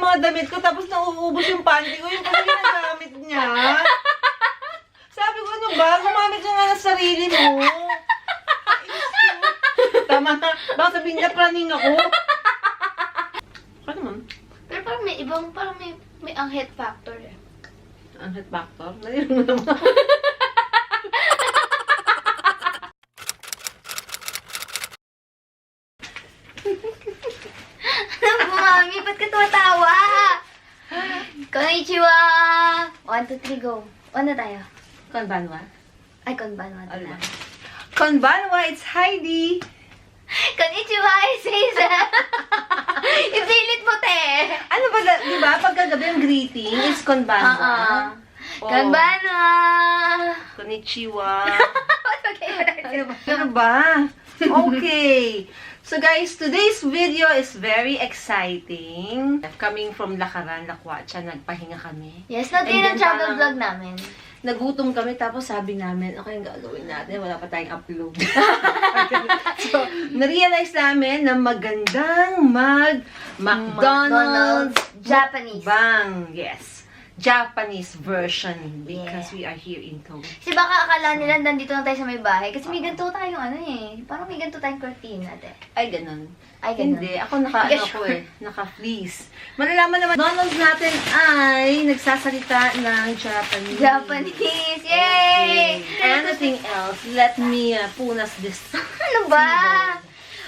mga damit ko, tapos nauubos yung panty ko. Yung kasi ginagamit niya. Sabi ko, ano ba? Gumamit ka nga ng sarili mo. Tama na. Baka sabihin niya, praning ako. Ano man? Pero parang may ibang, parang may anghit factor eh. Anghit factor? Naliro mo naman. Ano po, mami? Ba't ka tumatawa? Konnichiwa! 1, 2, 3, go. Ano tayo? Konbanwa? Ay, konbanwa na lang. Konbanwa, it's Haidee. Konnichiwa, it's Hazel. Ipilit mo, te. Ano ba, di ba? Pagkagabi ang greeting is konbanwa. Oh. Konbanwa. Konnichiwa. Ano ba? Okay. So guys, today's video is very exciting. Coming from Lakaran, Lakwacha, nagpahinga kami. Yes, natin ang travel vlog namin. Nagutom kami, tapos sabi namin, okay, ang gagawin natin, wala pa tayong upload. So, narealize namin na magandang Mcdonald's Japanese. Mukbang. Yes. Japanese version because we are here in Kobe. Kasi baka akala nila nandito lang tayo sa may bahay. Kasi may ganito tayong ano eh. Parang may ganito tayong cortina, te. Ay, ganun. Ay, ganun. Hindi. Ako naka-fleece. Malalaman naman, McDonald's natin ay nagsasalita ng Japanese. Japanese! Yay! Okay. Anything else? Let me punas this. Ano ba?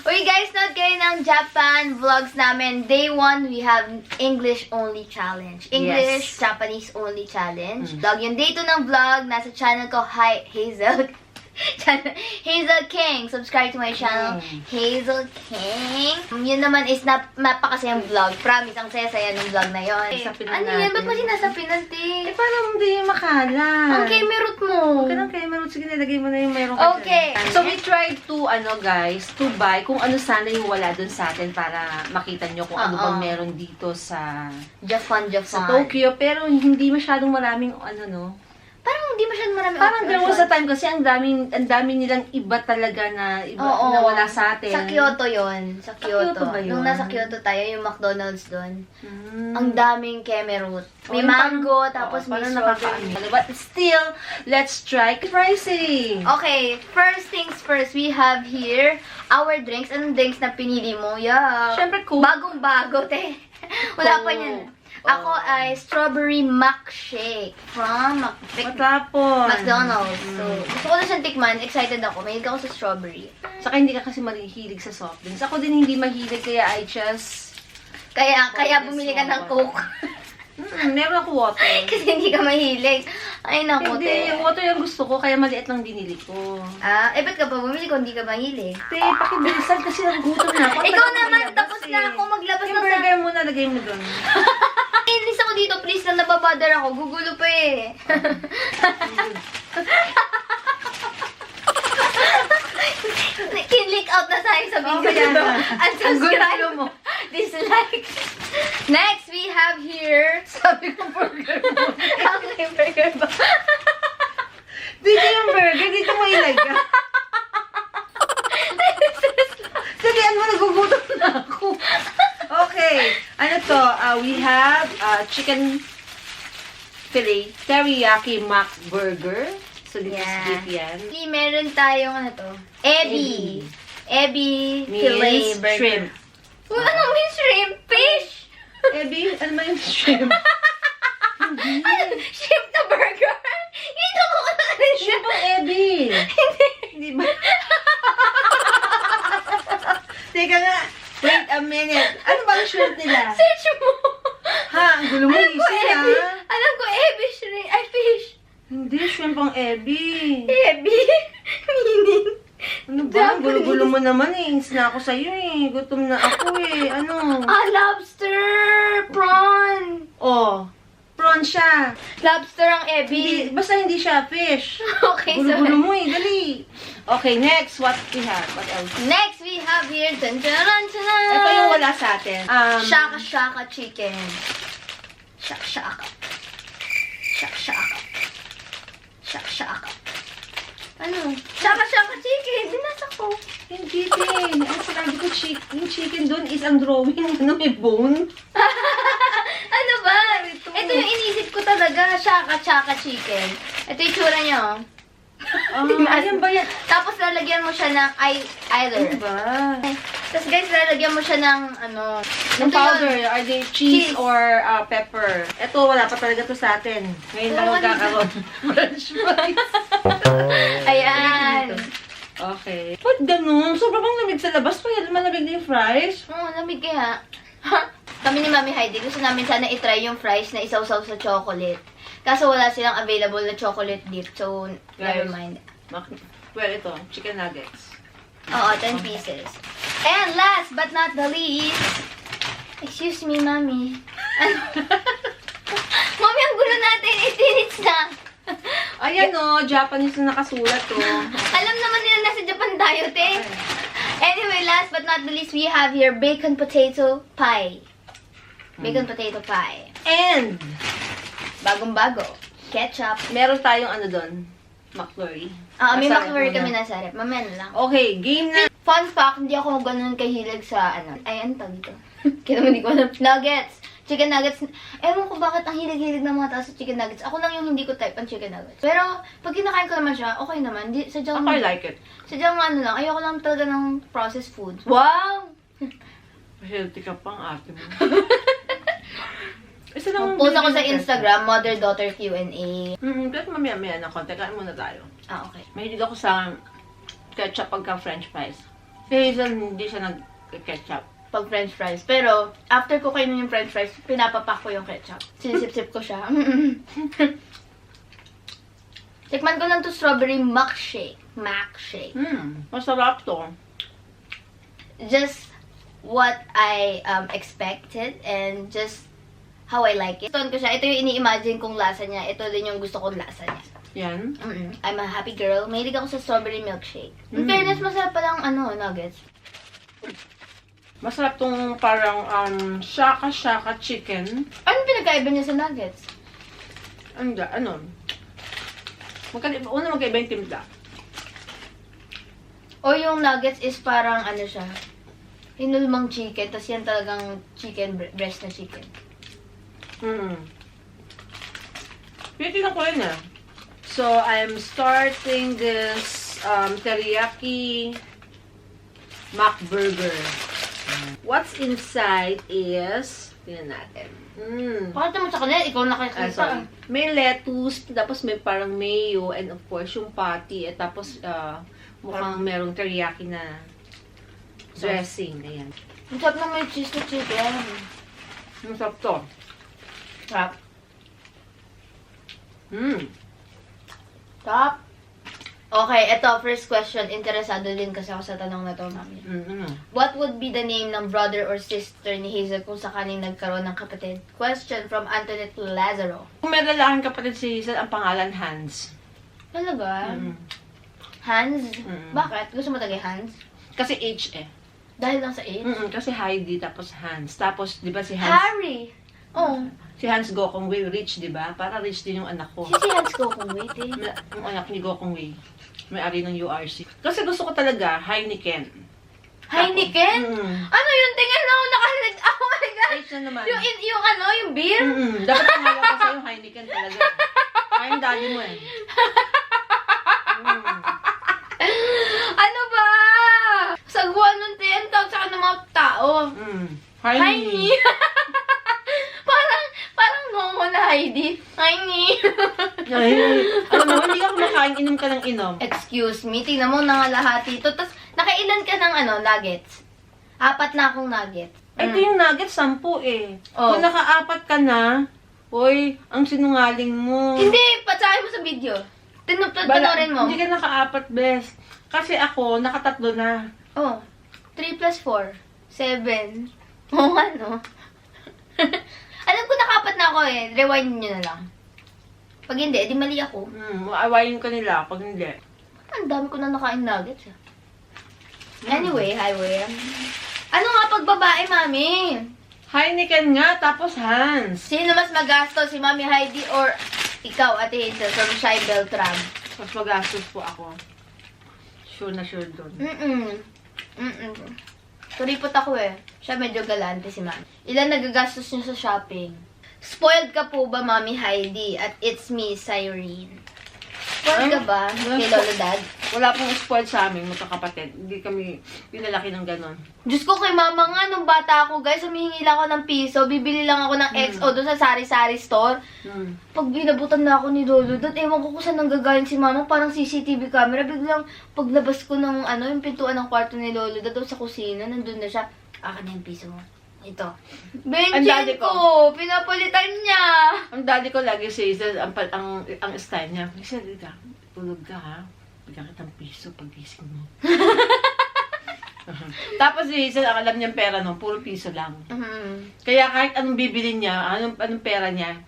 Uy guys, note kayo ng Japan vlogs namin. Day 1, we have English only challenge. English, Japanese only challenge. Vlog yung day 2 ng vlog. Nasa channel ko, Hi Hazel. Hazel King. Subscribe to my channel, Hazel King. Yun naman is napakasayang vlog. Promise, ang saya-saya ng vlog na yun. Ano yan? Ba't mo sinasapinan, te? Eh, paano hindi yung makala? Ang kemerut mo. Okay lang kemerut. Sige, nilagay mo na yung meron Okay. So, we tried to, guys, to buy kung ano sana yung wala dun sa atin para makita nyo kung ano bang meron dito sa Japan. Sa Tokyo. Pero hindi masyadong maraming, Parang hindi masyadong marami parang there was option. a time kasi ang dami nilang iba talaga na na wala sa atin. Sa Kyoto yun. Sa Kyoto. Kyoto ba yun? Nung nasa Kyoto tayo, yung McDonald's doon. Ang daming kemerut. May Yung mango, parang- tapos may parang strawberry. nakakaano. But still, let's try pricing. Okay, first things first, we have here our drinks. Anong drinks na pinili mo? Yeah. Siyempre, Coke. Bagong-bago, te. Wala pa yan. Ako ay strawberry milkshake from Matapon. McDonald's. So, gusto ko na siyang tikman. Excited ako. Mahilig ako sa strawberry. Saka hindi ka kasi mahilig sa soft drinks. Ako din hindi mahilig, kaya I just... Kaya bumili ka ng Coke. Meron ako water. Kasi hindi ka mahilig. Ay, naku, Hindi, te. yung water yung gusto ko, kaya maliit lang binili ko. Ba't ka pa bumili kung hindi ka mahilig? Te, pakibilisan kasi nagutom na ako. Ikaw naman, tapos na ako maglabas Yung ng burger mo na, lagay mo doon. Inis ako dito, please lang, nababother ako. Gugulo pa eh. Kinlick out na tayo sa video nito. Unsubscribe mo. Dislike. Next, we have here... Sabi ko burger mo. Okay, burger ba? Dito yung burger, dito mo ilagay. Sabihan mo, nagugutom na ako. Okay. Ano to? We have chicken fillet, teriyaki mac burger. So, this is beef yan. Meron tayong ano to? Ebi. Ebi fillet burger. Shrimp. Ano mean shrimp? Fish? Ebi? Ano ba yung shrimp? Shrimp na burger? Hindi ko kakain siya. Shrimp ang ebi. Hindi ba? Teka nga. Wait a minute. Ano ba ang shrimp nila? Search mo. Ha? Ang gulo mo Alam ko isip, ebi. ha? Alam ko ebi shrimp. Ay, fish. Hindi, shrimp ang ebi. Ebi? Meaning? Ano ba? Ang gulo-gulo mo naman eh. Ins na ako sa'yo eh. Gutom na ako eh. Ano? Lobster! Prawn! Oh. Prawn siya. Lobster ang ebi. Basta hindi siya fish. Okay, Gulo-gulo so mo eh. Dali. Okay, next. What we have? What else? next we have here, dun, dun, dun, dun. Ito yung wala sa atin. Shaka chicken. Shaka. Ano? Shaka chicken. Binasa ko. Hindi din. Ang sinabi ko, yung chicken doon is ang drawing. Ano, may bone? Chaka chicken. Ito yung tsura niya, oh. Ayan ba yan? Tapos lalagyan mo siya ng eyeliner. Ano ba? Tapos guys, lalagyan mo siya ng ano... Ng ito powder. yun. Are they cheese or pepper? Ito, wala pa talaga to sa atin. Ngayon lang magkakaroon. French fries. Ayan. Okay. Ba't ganun? Sobrang lamig sa labas. Kaya malamig na yung fries. Lamig kaya. Kami ni Mami Haidee, gusto namin sana itry yung fries na isawsaw sa chocolate. Kaso wala silang available na chocolate dip. So, never mind. Well, ito. Chicken nuggets. Oo, 10 pieces. And last but not the least, excuse me, Mami. Mami, ang gulo natin. 8 minutes na. Ayan o, Japanese na nakasulat o. Alam naman nila nasa Japan tayo, te. Anyway, last but not the least, we have here bacon potato pie. Bacon potato pie. And, bagong-bago. Ketchup. meron tayong ano doon. McFlurry. May Masarap McFlurry muna. kami nasa rep. Mamaya na lang. Okay, game na. Fun fact, hindi ako ganun kahilig sa ano. Ay, ano tawag dito? Kaya naman hindi ko alam. Nuggets. Chicken nuggets. Ewan ko bakit ang hilig-hilig ng mga tao sa chicken nuggets. Ako lang yung hindi ko type ang chicken nuggets. Pero, pag kinakain ko naman siya, okay naman. Sadyang, I like it. sadyang ano lang, ayoko lang talaga ng processed food. Wow! Healthy ka pang ate mo. Isa lang Post ako sa Instagram, mother-daughter Q&A. Pero mamaya-maya na konti. Kain muna tayo. Okay. Mahilig ako sa ketchup pagka french fries. Si Hazel, hindi siya nag-ketchup. Pag french fries. Pero, after ko kainin yung french fries, pinapapak ko yung ketchup. Sinisip-sip ko siya. Tikman ko lang to strawberry milkshake. Masarap to. Just what I expected and just how I like it. Ito ko siya. Ito yung ini-imagine kong lasa niya. Ito din yung gusto kong lasa niya. Yan. I'm a happy girl. Mahilig ako sa strawberry milkshake. In fairness, masarap palang nuggets. Masarap tong parang shaka chicken. Ano pinagkaiba niya sa nuggets? Ano? Una magkaiba yung timpla. O yung nuggets is parang ano siya, hinulmang chicken, tas yan talagang chicken, breast na chicken. Titignan ko yun eh. So, I'm starting this teriyaki Mcburger. What's inside is, tingnan natin. Bakit naman sa kanila, ikaw nakakita. Sorry. May lettuce, tapos may parang mayo, and of course, yung patty, at tapos mukhang merong teriyaki na dressing. Ayan. Ang sarap na may cheese na chicken. Masarap to. Sarap. Top. Okay, eto, first question. Interesado din kasi ako sa tanong na to, Mami. What would be the name ng brother or sister ni Hazel kung sakaling nagkaroon ng kapatid? Question from Antoinette Lazaro. Kung may lalaking kapatid si Hazel, ang pangalan Hans. Talaga? Hans? Bakit? Gusto mo tagay Hans? Kasi H eh. Dahil lang sa age? Kasi Haidee, tapos Hans. Tapos, di ba si Hans? Harry! Oh. Si Hans Gokong Wei, rich, di ba? Para rich din yung anak ko. Si Hans ko kung wait eh. Yung anak ni Gokong Wei. May-ari ng URC. Kasi gusto ko talaga, Heineken. Heineken? Ano yun? Tingnan na ako nakalag. Oh my God! H na naman. Yung beer? Dapat pangalan ko sa'yo, Heineken talaga. Kaya yung daddy mo eh. Ano ba? Sagwan nun tayo. Ang tawag sa ng mga tao. Heini. Parang ngongo na Haidee. Heini. Alam mo, hindi ka kumakain, inom ka ng inom. Excuse me, tingnan mo nangalahati ito. Tapos, nakailan ka ng nuggets? 4 na akong nuggets. Ito yung nuggets, 10 eh. Oh. Kung naka-4 ka na, hoy, ang sinungaling mo. Hindi, patsahin mo sa video. Tanorin mo. Hindi ka naka-4, best. Kasi ako, naka-3 na. Oh, 3 plus 4. 7. Oo nga, no? Alam ko naka-4 na ako eh. Rewind nyo na lang. Pag hindi, di mali ako. Maawayin ka nila pag hindi. Ang dami ko na nakain nuggets. Anyway, highway. Ano nga pag babae, Mami? Heineken nga, tapos Hans. Sino mas magasto, si Mami Haidee or ikaw, Ate Hazel, from Shy Beltram? Mas magastos po ako. Sure na sure doon. Turipot ako eh. Siya medyo galante si Mami. Ilan nagagastos niyo sa shopping? Spoiled ka po ba, Mami Haidee? At it's me, Cyrene. Spoiled ka ba kay Lolo Dad? Wala pong spoiled sa amin, magkakapatid. Hindi kami pinalaki ng ganon. Diyos ko, kay Mama nga, nung bata ako, guys, humihingi lang ako ng piso, bibili lang ako ng XO doon sa sari-sari store. Pag binabutan na ako ni Lolo Dad, ewan ko kung saan nanggagaling si Mama, parang CCTV camera. Biglang paglabas ko ng yung pintuan ng kwarto ni Lolo Dad, sa kusina, nandun na siya. Akin na yung piso mo. Ito. Benching ko! Pinapalitan niya! Ang daddy ko lagi si Hazel, ang style niya. Hazel, tulog ka ha. Bigyan kitang piso pag gising mo. Tapos si Hazel, ang alam niyang pera no, puro piso lang. Kaya kahit anong bibili niya, anong pera niya,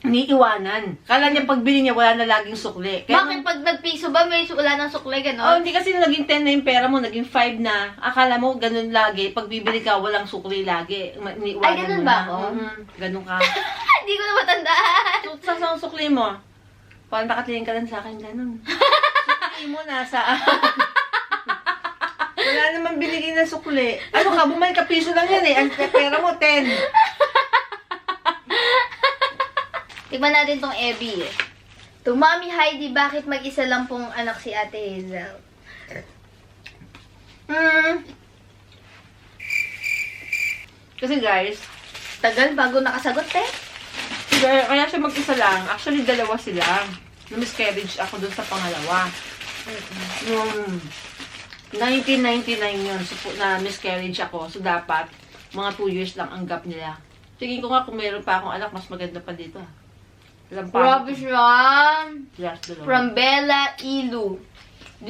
iniiwanan. Kala niya pagbili niya, wala na laging sukli. Kaya bakit pag nagpiso ba, may wala ng sukli, gano'n? Oh, hindi kasi naging 10 na yung pera mo, naging 5 na. Akala mo, ganun lagi. Pag bibili ka, walang sukli lagi. Iniiwanan ay, ganun mo ba na. ako? Ganun ka. Hindi ko na matandaan. So, saan sukli mo? Parang nakatingin ka lang sa akin, ganun. Sukli mo, nasa... Wala naman binigay na sukli. Ano ka, bumalik ka piso lang yan eh. Ang pera mo, 10. Tignan natin tong Abby eh. To Mami Haidee, bakit mag-isa lang pong anak si Ate Hazel? Kasi guys, Tagal bago nakasagot eh. kaya siya mag-isa lang. Actually, dalawa sila. Na-miscarriage ako dun sa pangalawa. Noong 1999 yun, so, na miscarriage ako. So, dapat, mga 2 years lang ang gap nila. Tingin ko nga, kung mayroon pa akong anak, mas maganda pa dito. Grabe siya. Yes, dalawa. From Bella Ilu. Do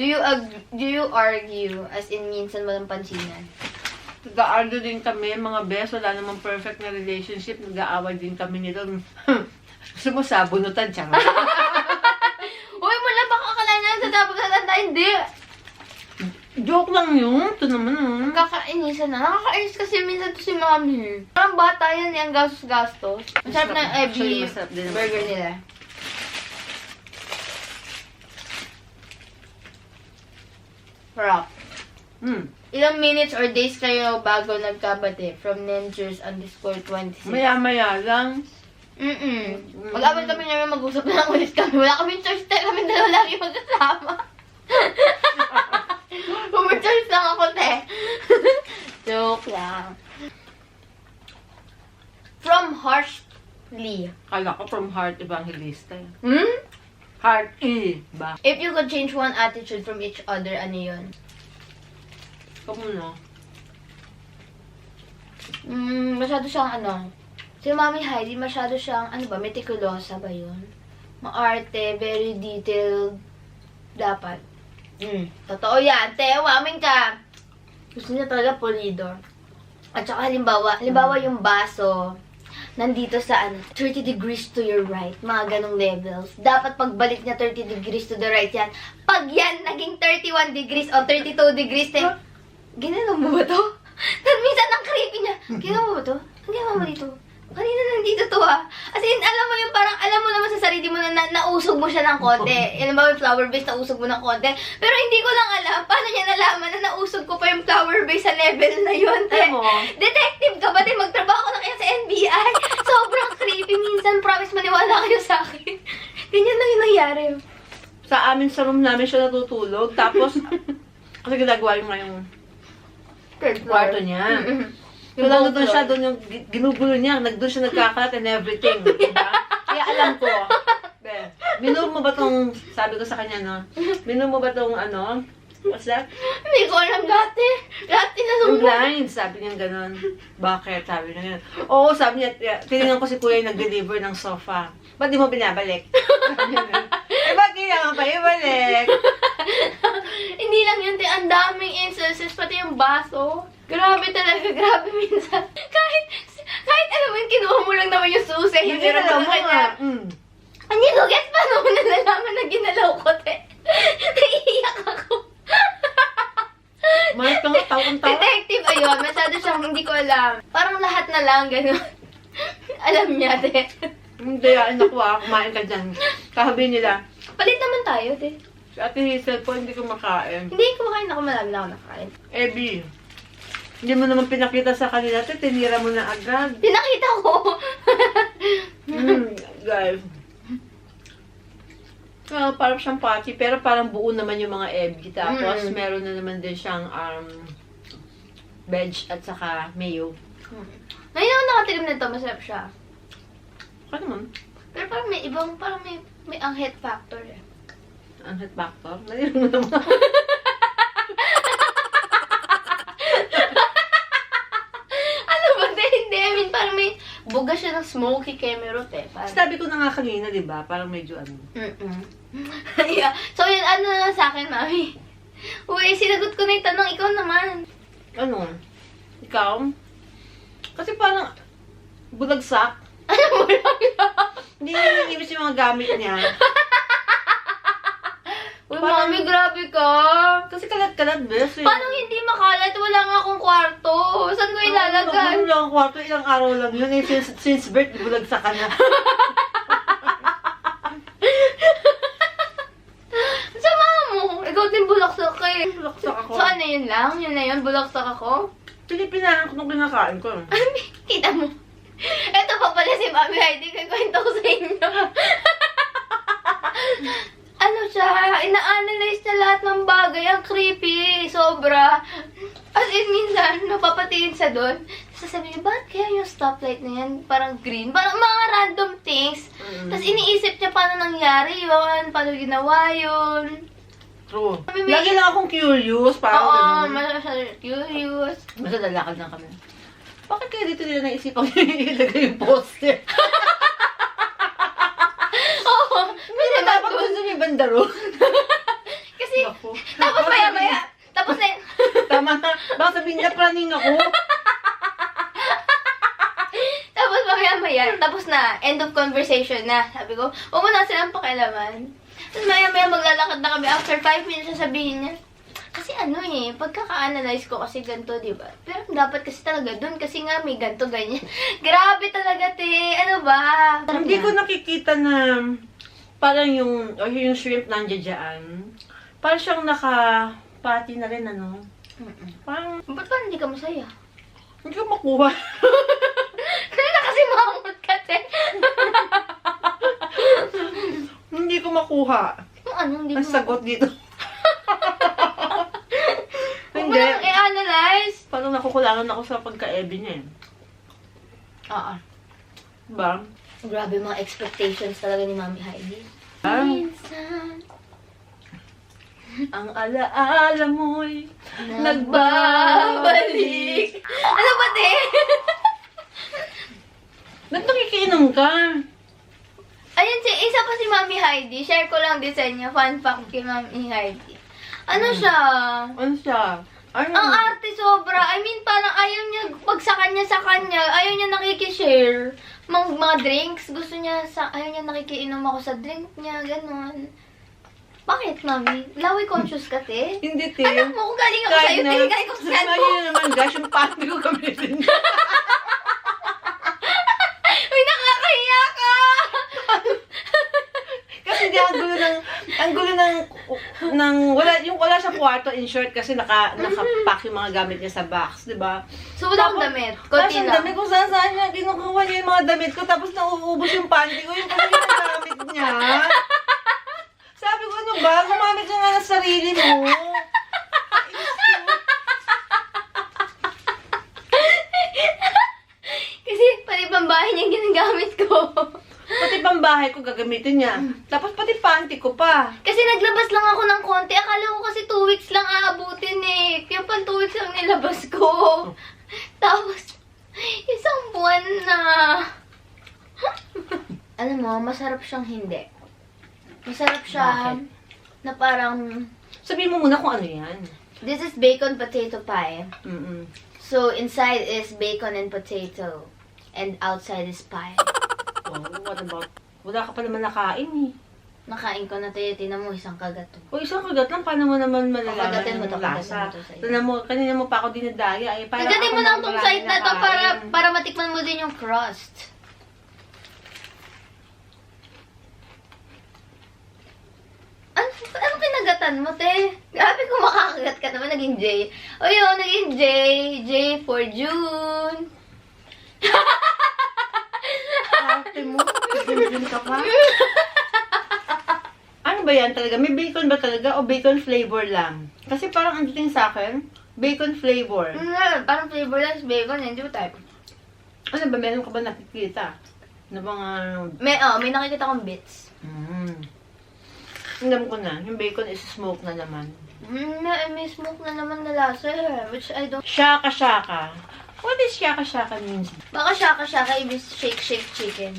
you argue as in minsan walang pansinan? Nag-argue din kami, mga best. Wala namang perfect na relationship. Nag-aaway din kami nito. Gusto mo sabunutan, tsaka. Uy, mula baka akalain na tatapos na tanda. Hindi. Joke lang yun. Ito naman. Kakainisan na. Nakakainis kasi minsan to si Mami. Parang bata yan ang gastos-gastos. Masarap na yung Abby burger nila. Sarap. Ilang minutes or days kayo bago nagkabati? From Ninjas_26. Maya-maya lang. Mag-abot kami namin, mag-usap na ulit kami. Wala kami choice tayo. Kami dalawa lagi magkasama. Kung may choice lang ako, te. Joke lang. From Harshly. Kala ko from Heart Evangelista. Hmm? Heart E. Ba? If you could change one attitude from each other, ano yun? Kamuno? Masyado siyang si Mami Haidee, masyado siyang, meticulosa ba yun? Maarte, very detailed. Dapat. Totoo yan, te, wamin ka. Gusto niya talaga pulido. At saka halimbawa yung baso, nandito sa 30 degrees to your right, mga ganong levels. Dapat pagbalik niya 30 degrees to the right yan. Pag yan naging 31 degrees o 32 degrees, te, ginagawa mo ba to? Minsan ang creepy niya, ginagawa mo ba to? Ang ginagawa mo dito? Kanina nandito to As in, alam mo yung parang, alam mo naman sa sarili mo na nausog mo siya ng konti. Yan ba yung flower base, nausog mo ng konti. Pero hindi ko lang alam, paano niya nalaman na nausog ko pa yung flower base sa level na yun. Detective ka ba? Magtrabaho ka na kaya sa NBI. Sobrang creepy. Minsan, promise, maniwala kayo sa akin. Ganyan lang yung nangyari. Sa amin, sa room namin siya natutulog. Tapos, kasi ginagawa yung kwarto niya. So, doon siya, doon yung ginugulo niya, doon siya nagkakalat and everything. Diba? Kaya alam ko, minum mo ba tong, sabi ko sa kanya, no? Minum mo ba tong, what's that? Hindi ko alam dati. Dati na yung blinds, sabi niya gano'n. Bakit? Sabi niya gano'n. Oo, sabi niya, tinignan ko si kuya yung nag-deliver ng sofa. Ba't di mo binabalik? Ba't kailangan pa ibalik? Hindi lang yun, ang daming instances, pati yung baso. Grabe talaga, grabe minsan. Kahit alam mo yung kinuha mo lang naman yung susi, hindi na mo sa kanya. Hindi ko guess paano mo nalalaman na ginalaw ko, te. Naiiyak ako. Mahal ka nga, taon-taon. Detective, ayun, masyado siyang hindi ko alam. Parang lahat na lang, gano'n. Alam niya, te. Hindi, naku kumain ka dyan. Kahabi nila. Palit naman tayo, te. Si Ate Hazel po, hindi ko makain. Hindi ko makain ako, marami na ako nakain. Abby, hindi mo naman pinakita sa kanila, tinira mo na agad. Pinakita ko. parang siyang patty, pero parang buo naman yung mga ebi. Tapos, meron na naman din siyang veg at saka mayo. Ngayon ako nakatikim nito, masarap siya. Ano naman? Pero parang may ibang, parang may anghit factor eh. Anghit factor? Nalilang mo naman. Ano ba? Hindi. I mean, parang may buga siya ng smoky kemerot eh. Parang... Sabi ko na nga kanina, di ba? Parang medyo ano. Yeah. So, yun, ano na sa akin, mami? Uy, sinagot ko na yung tanong. Ikaw naman. Ano? Ikaw? Kasi parang bulagsak. Ano mo lang? Hindi niya nangibis yung mga gamit niya. Uy, Parang- mami, grabe ka. Kasi kalat-kalat, bes. Paano hindi makalat? Wala nga akong kwarto. Saan ko ilalagay? Ano lang ang kwarto, ilang araw lang yun. Eh, since birth, bulagsak ka na. Sama mo. Ikaw din bulaksak ka eh. Bulagsak ako. So, ano yun lang? Yun na yun? Bulaksak ako? Pilipinahan ko nung kinakain ko. Kita mo. Ito pa pala si Mami Haidee. Kwento ko sa inyo. Ano siya? Ina-analyze na lahat ng bagay. Ang creepy. Sobra. As in, minsan, napapatingin sa doon. Sasabihin niya, bakit kaya yung stoplight na yan parang green? Parang mga random things. Tapos iniisip niya paano nangyari yun. Paano ginawa yun. True. May- Lagi lang akong curious. Parang Oo, ganun. masyadong curious. Basta lalakad lang kami. Bakit kaya dito nila naisipan ilagay yung poster? Oo. Hindi na dapat gusto niyo yung bandaro. Kasi, Naku. tapos maya-maya. Tapos na Tama na. Baka sabihin niya, praning ako. Tapos maya-maya, tapos na, end of conversation na. Sabi ko, huwag mo na silang pakialaman. Tapos maya-maya maglalakad na kami. After 5 minutes, sasabihin niya, kasi ano eh, pagkaka-analyze ko kasi ganito, di ba? Pero dapat kasi talaga dun, kasi nga may ganito, ganyan. Grabe talaga, te. Ano ba? Hindi ko nakikita na parang yung shrimp nandiyan dyan. Parang siyang naka-patty na rin, ano? Parang Ba't parang hindi ka masaya? hindi ko makuha. Kanina kasi makamot ka, te. Hindi ko makuha. Yung ano, hindi Ang mo sagot dito. Huwag mo Hindi. lang i-analyze. Parang nakukulangan ako sa pagka-ebi niya eh. Oo. Diba? Grabe mga expectations talaga ni Mami Haidee. Minsan, ang alaala mo'y Nagbabalik. Ano ba, te? Ba't nakikiinom ka? Ayun, isa pa si Mami Haidee. Share ko lang din sa inyo. Fun fact kay Mami Haidee. Ano siya? Ano siya? Ano? Ang arte sobra. I mean, parang ayaw niya, pag sa kanya, ayaw niya nakikishare. Mga drinks, gusto niya, ayaw niya nakikiinom ako sa drink niya, ganun. Bakit, Mami? Lawi conscious ka, te? Hindi, te. Anak mo, kung galing ako sa'yo, tinigay ko sa Sabi mo. niya naman, guys, yung panty ko gamitin. Uy, nakakahiya ka! Kasi hindi, ang gulo wala siyang kwarto in short kasi nakapack yung mga gamit niya sa box, di ba? So, wala akong damit. Konti Tapos ang lang. damit ko saan niya, kinukuha niya yung mga damit ko, tapos nauubos yung panty ko, yung pala ginagamit niya. Sabi ko, ano ba? Gumamit ka nga ng sarili mo. Kasi pati pambahay niya yung ginagamit ko. Pati pambahay ko gagamitin niya. Tapos pati panty ko pa. Kasi naglabas lang ako ng konti. Akala ko kasi 2 weeks lang aabutin eh. Kaya pa 2 weeks lang nilabas ko. Tapos, 1 buwan na. Alam mo, masarap siyang hindi. Masarap siya Bakit? na parang, Sabihin mo muna kung ano yan. this is bacon potato pie. Mm-mm. So, inside is bacon and potato. And outside is pie. Oh, what about? Wala ka pa naman nakain eh. Nakain ko na tayo. Tinan mo, isang kagat to. O isang kagat lang, paano mo naman malalaman Kagatin mo yung to, lasa? kagatin mo to sa iyo. Tignan mo, kanina mo pa ako dinadaya. Eh, parang Kagatin ako mo lang naman tong marami side na to nakain. para matikman mo din yung crust. Ano kinagatan mo, te? Grabe kung makakagat ka naman, naging J. O yun, naging J. J for June. Ate mo, tigil ka pa. Ano ba ba yan talaga? May bacon ba talaga o bacon flavor lang? Kasi parang ang dating sa akin, bacon flavor. Parang flavor lang sa bacon, hindi ba type? Ano ba, meron ka ba nakikita? Na mga... May nakikita kong bits. Alam ko na, yung bacon is smoke na naman. May smoke na naman na lasa which I don't... Shaka-shaka. What is shaka-shaka means? Baka shaka-shaka ibig shake chicken.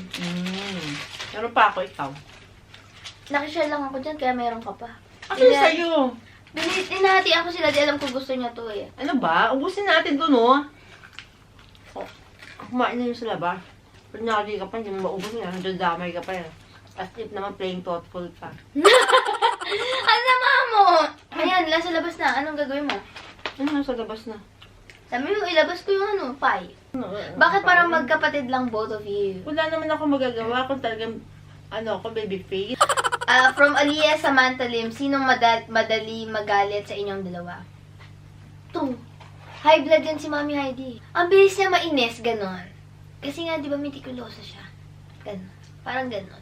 Meron pa ako, ikaw. Nakishare lang ako dyan, kaya meron ka pa. Ako sa'yo. Inahati ako sila, di alam ko gusto niya to eh. Ano ba? Ubusin natin to, no? Oh, kumain na yun sa labas. Pag nakadi ka pa, hindi mo maubos nga. Dadamay ka pa yan. As if naman playing thoughtful pa. Ano naman mo? Ayan, nasa labas na. Anong gagawin mo? Ano nasa labas na? Sabi mo, ilabas ko yung pie. Bakit parang magkapatid lang both of you? Wala naman ako magagawa kung talagang, baby face. From Aliyah Samantha Lim, sinong madali magalit sa inyong dalawa? Two. High blood yan si Mami Haidee. Ang bilis niya mainis, ganon. Kasi nga, di ba, mitikulosa siya. Ganon. Parang ganon.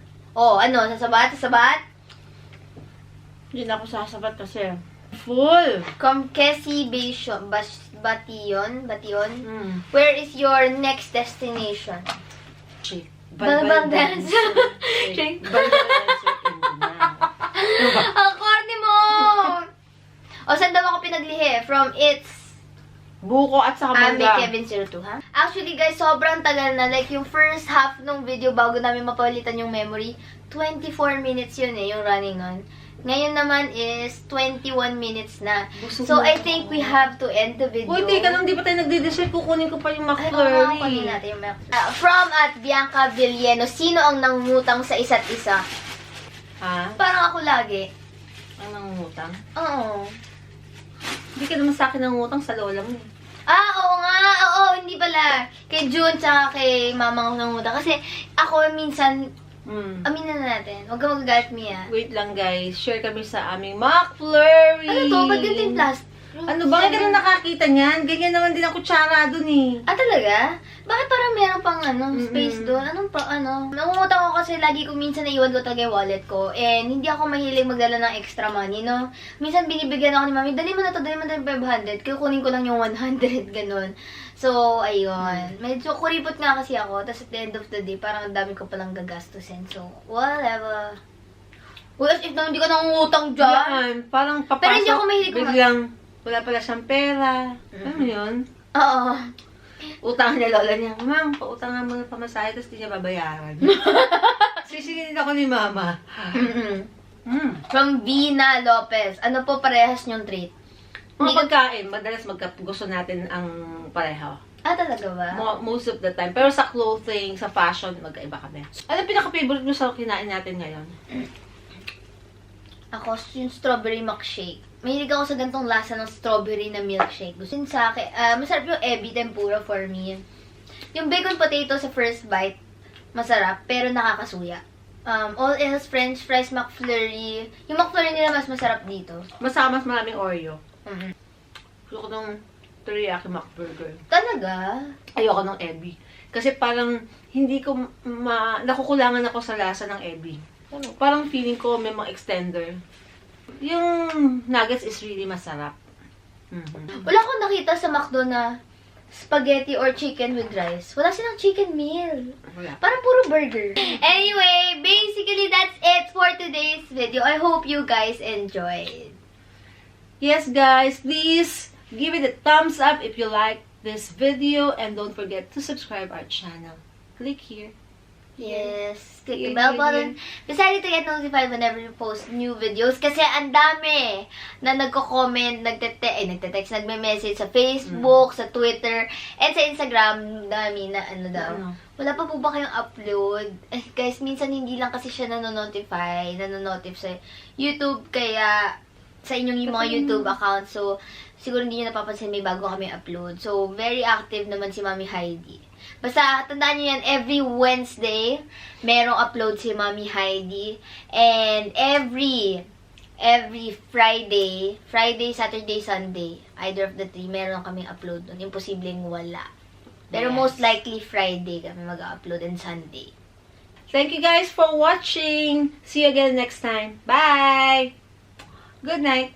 Sasabat? Hindi na ako sasabat kasi full. Kesi Bation? Where is your next destination? Shake. Balbal dance. Shake. Balbal dance. Ang corny mo! Saan daw ako pinaglihi? From It's Buko at saka mangga. Kevin 02, ha? Actually, guys, sobrang tagal na. Like, yung first half ng video bago namin mapalitan yung memory, 24 minutes yun yung running on. Ngayon naman is 21 minutes na. So, I think we have to end the video. Uy, teka lang, di ba tayo nagde-dessert? Kukunin ko pa yung McFlurry. McFlurry. Natin yung McFlurry. From at Bianca Villeno, sino ang nangungutang sa isa't isa? Ha? Parang ako lagi. Ang nangungutang? Oo. Hindi ka naman sa akin nangungutang, sa lola mo. Oo nga. Oo, hindi pala. Kay June tsaka kay mama ko nangungutang. Kasi ako minsan, aminin na natin. Huwag kang magagalit, Mia. Wait lang, guys. Share kami sa aming McFlurry. Ano to? Ba't ganito yung plastic? Ano ba? Hindi ka na nakakita niyan. Ganyan naman din ang kutsara dun eh. Talaga? Bakit parang meron pang space doon? Nangungutang ako kasi lagi ko minsan naiwan ko talaga yung wallet ko. And hindi ako mahilig magdala ng extra money, no? Minsan binibigyan ako ni mami, dali mo na to, dali mo na 500. Kaya kunin ko lang yung 100, ganun. So, ayun. Medyo kuripot nga kasi ako. Tapos at the end of the day, parang ang dami ko palang gagastusin. So, whatever. Uy, as if na hindi ka nangungutang dyan. Yan. Parang papasok. Pero hindi ako mahilig biglang wala pala siyang pera. Ano yun? Oo. Utang niya lola niya. Ma'am, pautang nga mga pamasahe, tapos di niya babayaran. Sisingin ako ni mama. From Vina Lopez. Ano po parehas niyong treat? Mga pagkain, madalas gusto natin ang pareho. Talaga ba? Most of the time. Pero sa clothing, sa fashion, magkaiba kami. Ano pinaka-favorite mo sa kinain natin ngayon? Ako, yung strawberry milkshake. Mahilig ako sa gantong lasa ng strawberry na milkshake. Gusto yun sa akin. Masarap yung ebi tempura for me. Yung bacon potato sa first bite, masarap, pero nakakasuya. All else, french fries, McFlurry. Yung McFlurry nila mas masarap dito. Mas maraming Oreo. Ayoko ng teriyaki McBurger. Talaga? Ayoko ng ebi. Kasi parang hindi ko nakukulangan ako sa lasa ng ebi. Parang feeling ko may mga extender. Yung nuggets is really masarap. Wala akong nakita sa McDo na spaghetti or chicken with rice. Wala silang chicken meal. Wala. Parang puro burger. Anyway, basically that's it for today's video. I hope you guys enjoyed. Yes, guys, please give it a thumbs up if you like this video and don't forget to subscribe our channel. Click here. Yes. Click the bell button. Decided to get notified whenever we post new videos. Kasi ang dami na nagko-comment, nagte-text, nagme-message sa Facebook, sa Twitter, and sa Instagram. Dami na Wala pa po ba kayong upload? Guys, minsan hindi lang kasi siya nanonotify sa YouTube. Kaya sa inyong mga YouTube account. So, siguro hindi nyo napapansin may bago kami upload. So, very active naman si Mami Haidee. Basta, tandaan nyo yan, every Wednesday, merong upload si Mami Haidee. And every Friday, Saturday, Sunday, either of the three, meron kaming upload doon. Imposibleng wala. Pero most likely, Friday kami mag-upload and Sunday. Thank you guys for watching. See you again next time. Bye! Good night.